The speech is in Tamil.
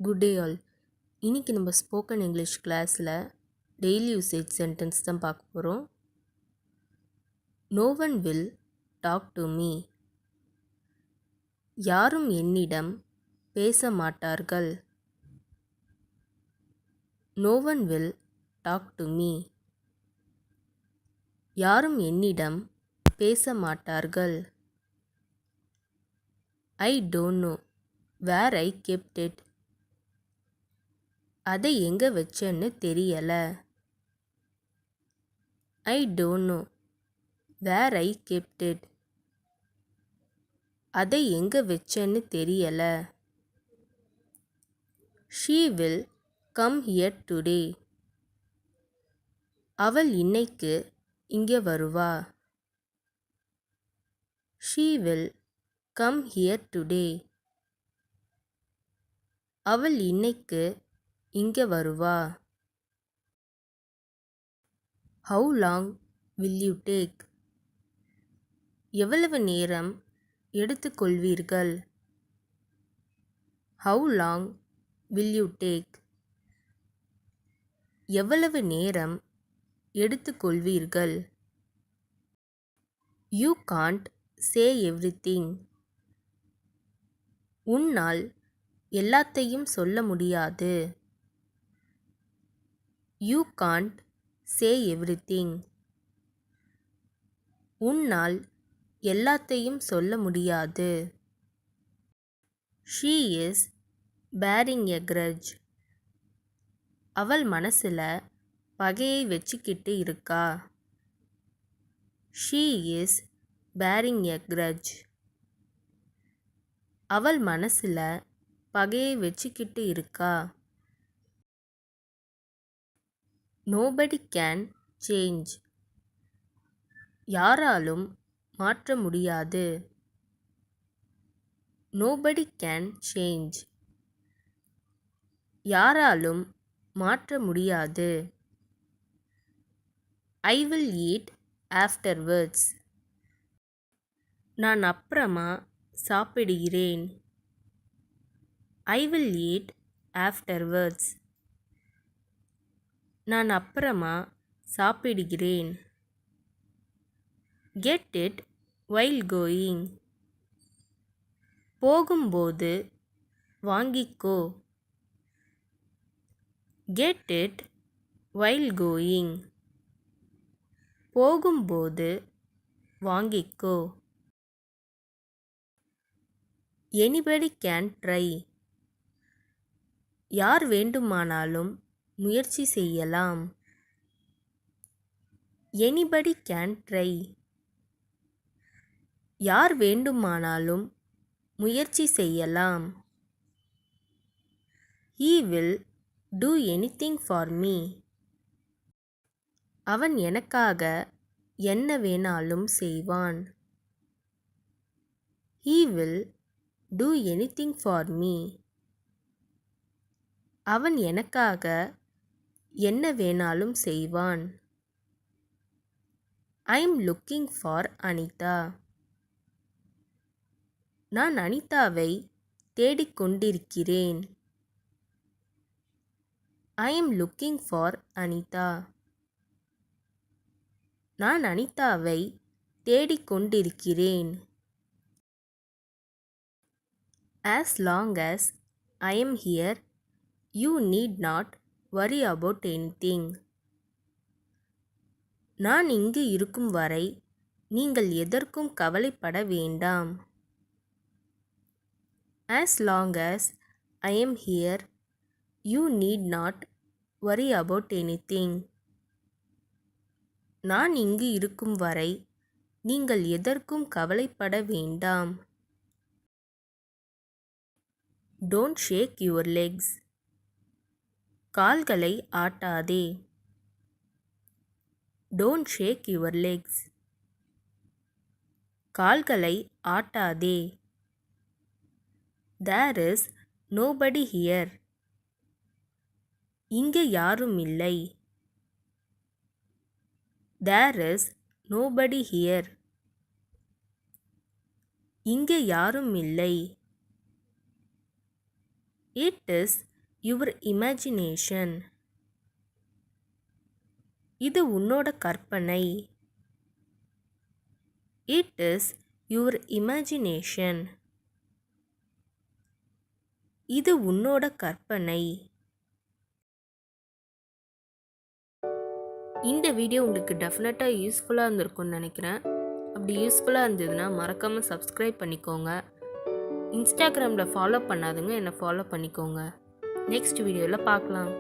Good day all. இன்றைக்கி நம்ம ஸ்போக்கன் இங்கிலீஷ் கிளாஸில் டெய்லி யூசேஜ் சென்டென்ஸ் தான் பார்க்க போகிறோம். No one will talk to me. யாரும் என்னிடம் பேச மாட்டார்கள். No one will talk to me. யாரும் என்னிடம் பேச மாட்டார்கள். I don't know where I kept it. அதை எங்கே வச்சேன்னு தெரியலை. I don't know where I kept it. அதை எங்கே வச்சேன்னு தெரியலை. She will come here today. அவள் இன்னைக்கு இங்கே வருவா. She will come here today. அவள் இன்னைக்கு இங்கே வருவா. How long will you take. எவ்வளவு நேரம் எடுத்துக்கொள்வீர்கள். How long will you take. எவ்வளவு நேரம் எடுத்துக்கொள்வீர்கள். You can't say everything. உன்னால் எல்லாத்தையும் சொல்ல முடியாது. You can't say everything. உன்னால் எல்லாத்தையும் சொல்ல முடியாது. She is bearing a grudge. அவள் மனசில் பகையை வச்சுக்கிட்டு இருக்கா. She is bearing a grudge. அவள் மனசில் பகையை வச்சுக்கிட்டு இருக்கா. Nobody can change. யாராலும் மாற்ற முடியாது. Nobody can change. யாராலும் மாற்ற முடியாது. I will eat afterwards. நான் அப்புறமா சாப்பிடுகிறேன். I will eat afterwards. நான் அப்புறமா சாப்பிடுகிறேன். Get it while going. போகும்போது வாங்கிக்கோ. Get it while going. போகும்போது வாங்கிக்கோ. Anybody can try. யார் வேண்டுமானாலும் முயற்சி செய்யலாம். Anybody can try. யார் வேண்டுமானாலும் முயற்சி செய்யலாம். He will do anything for me. அவன் எனக்காக என்ன வேணாலும் செய்வான். He will do anything for me. அவன் எனக்காக என்ன வேணாலும் செய்வான். I am looking for Anita. நான் அனிதாவை தேடிக்கொண்டிருக்கிறேன். I am looking for Anita. நான் அனிதாவை தேடிக்கொண்டிருக்கிறேன். As long as I am here, you need not worry about anything. நான் இங்கு இருக்கும் வரை நீங்கள் எதற்கும் கவலைப்பட வேண்டாம். As long as I am here, you need not worry about anything. நான் இங்கு இருக்கும் வரை நீங்கள் எதற்கும் கவலைப்பட வேண்டாம். Don't shake your legs. கால்களை ஆட்டாதே. Don't shake your legs. கால்களை ஆட்டாதே. There is nobody here. இங்கே யாரும் இல்லை. There is nobody here. இங்கே யாரும் இல்லை. It is your imagination. இது உன்னோட கற்பனை. It is your imagination. இது உன்னோட கற்பனை. இந்த வீடியோ உங்களுக்கு டெஃபினட்டாக யூஸ்ஃபுல்லாக இருந்திருக்கும்னு நினைக்கிறேன். அப்படி யூஸ்ஃபுல்லாக இருந்ததுன்னா மறக்காமல் சப்ஸ்கிரைப் பண்ணிக்கோங்க. இன்ஸ்டாகிராமில் ஃபாலோ பண்ணாதுங்க என்னை ஃபாலோ பண்ணிக்கோங்க. நெக்ஸ்ட் வீடியோவில் பார்க்கலாம்.